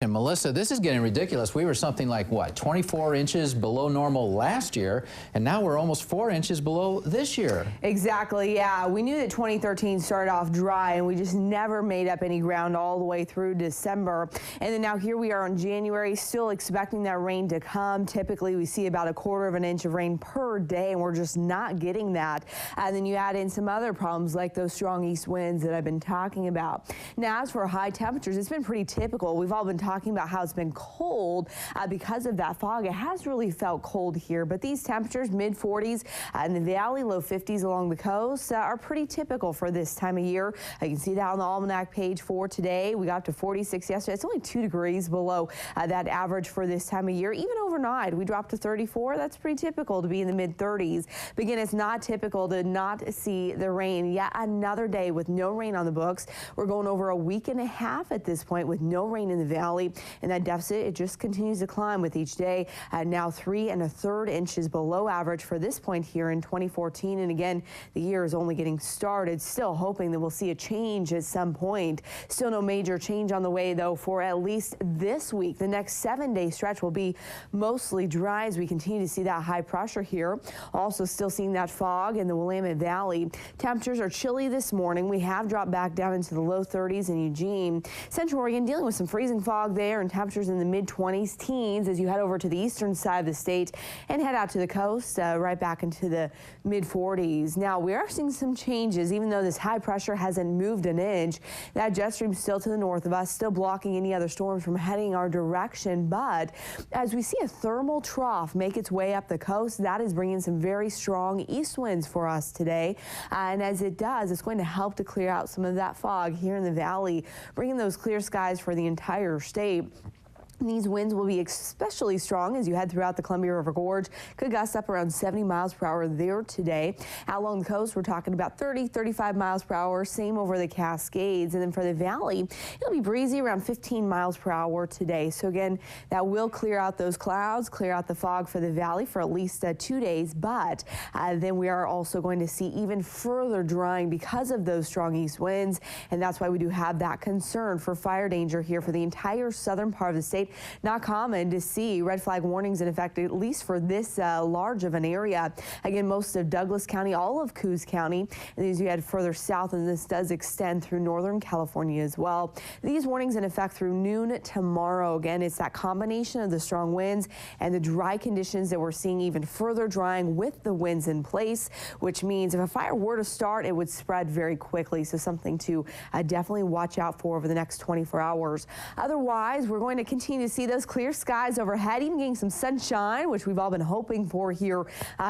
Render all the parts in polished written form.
And Melissa, this is getting ridiculous. We were something like, what, 24 inches below normal last year, and now we're almost 4 inches below this year. Exactly, yeah. We knew that 2013 started off dry, and we just never made up any ground all the way through December. And then now here we are in January, still expecting that rain to come. Typically, we see about 1/4 of an inch of rain per day, and we're just not getting that. And then you add in some other problems like those strong east winds that I've been talking about. Now, as for high temperatures, it's been pretty typical. We've all been talking about how it's been cold because of that fog. It has really felt cold here, but these temperatures, mid-40s in the valley, low 50s along the coast, are pretty typical for this time of year. You can see that on the almanac page for today. We got up to 46 yesterday. It's only 2 degrees below that average for this time of year. Even overnight, we dropped to 34. That's pretty typical to be in the mid-30s. But again, it's not typical to not see the rain. Yet another day with no rain on the books. We're going over a week and a half at this point with no rain in the valley, and that deficit, it just continues to climb with each day. Now 3 1/3 inches below average for this point here in 2014. And again, the year is only getting started. Still hoping that we'll see a change at some point. Still no major change on the way though for at least this week. The next 7-day stretch will be mostly dry as we continue to see that high pressure here. Also still seeing that fog in the Willamette Valley. Temperatures are chilly this morning. We have dropped back down into the low 30s in Eugene. Central Oregon dealing with some freezing fog there and temperatures in the mid-20s, teens as you head over to the eastern side of the state and head out to the coast, right back into the mid-40s. Now we are seeing some changes even though this high pressure hasn't moved an inch. That jet stream still to the north of us, still blocking any other storms from heading our direction. But as we see a thermal trough make its way up the coast, that is bringing some very strong east winds for us today. And as it does, it's going to help to clear out some of that fog here in the valley, bringing those clear skies for the entire state. These winds will be especially strong as you head throughout the Columbia River Gorge. Could gust up around 70 miles per hour there today. Out along the coast, we're talking about 30, 35 miles per hour. Same over the Cascades. And then for the valley, it'll be breezy around 15 miles per hour today. So again, that will clear out those clouds, clear out the fog for the valley for at least 2 days. But then we are also going to see even further drying because of those strong east winds. And that's why we do have that concern for fire danger here for the entire southern part of the state. Not common to see red flag warnings in effect, at least for this large of an area. Again, most of Douglas County, all of Coos County, and as you head further south, and this does extend through northern California as well. These warnings in effect through noon tomorrow. Again, it's that combination of the strong winds and the dry conditions that we're seeing even further drying with the winds in place, which means if a fire were to start, it would spread very quickly. So something to definitely watch out for over the next 24 hours. Otherwise, we're going to continue to see those clear skies overhead, even getting some sunshine, which we've all been hoping for here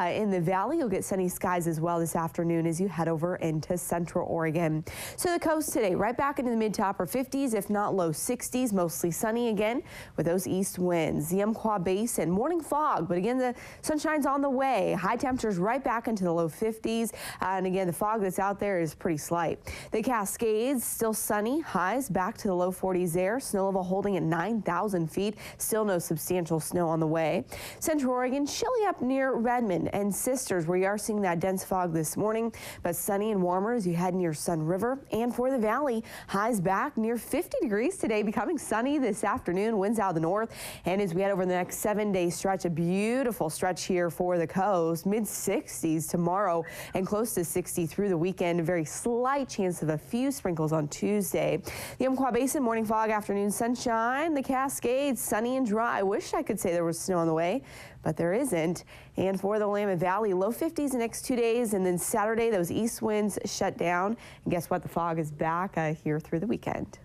in the valley. You'll get sunny skies as well this afternoon as you head over into central Oregon. So the coast today, right back into the mid to upper 50s, if not low 60s, mostly sunny again with those east winds. The Umpqua Basin, morning fog, but again, the sunshine's on the way. High temperatures right back into the low 50s. And again, the fog that's out there is pretty slight. The Cascades, still sunny, highs back to the low 40s there. Snow level holding at 9,000 feet. Still no substantial snow on the way. Central Oregon, chilly up near Redmond and Sisters, where you are seeing that dense fog this morning, but sunny and warmer as you head near Sun River. And for the valley, highs back near 50 degrees today, becoming sunny this afternoon. Winds out of the north. And as we head over the next 7-day stretch, a beautiful stretch here for the coast. Mid-60s tomorrow and close to 60 through the weekend. A very slight chance of a few sprinkles on Tuesday. The Umpqua Basin, morning fog, afternoon sunshine. The Cascades, sunny and dry. I wish I could say there was snow on the way, but there isn't. And for the Willamette Valley, low 50s the next 2 days, and then Saturday, those east winds shut down. And guess what? The fog is back here through the weekend.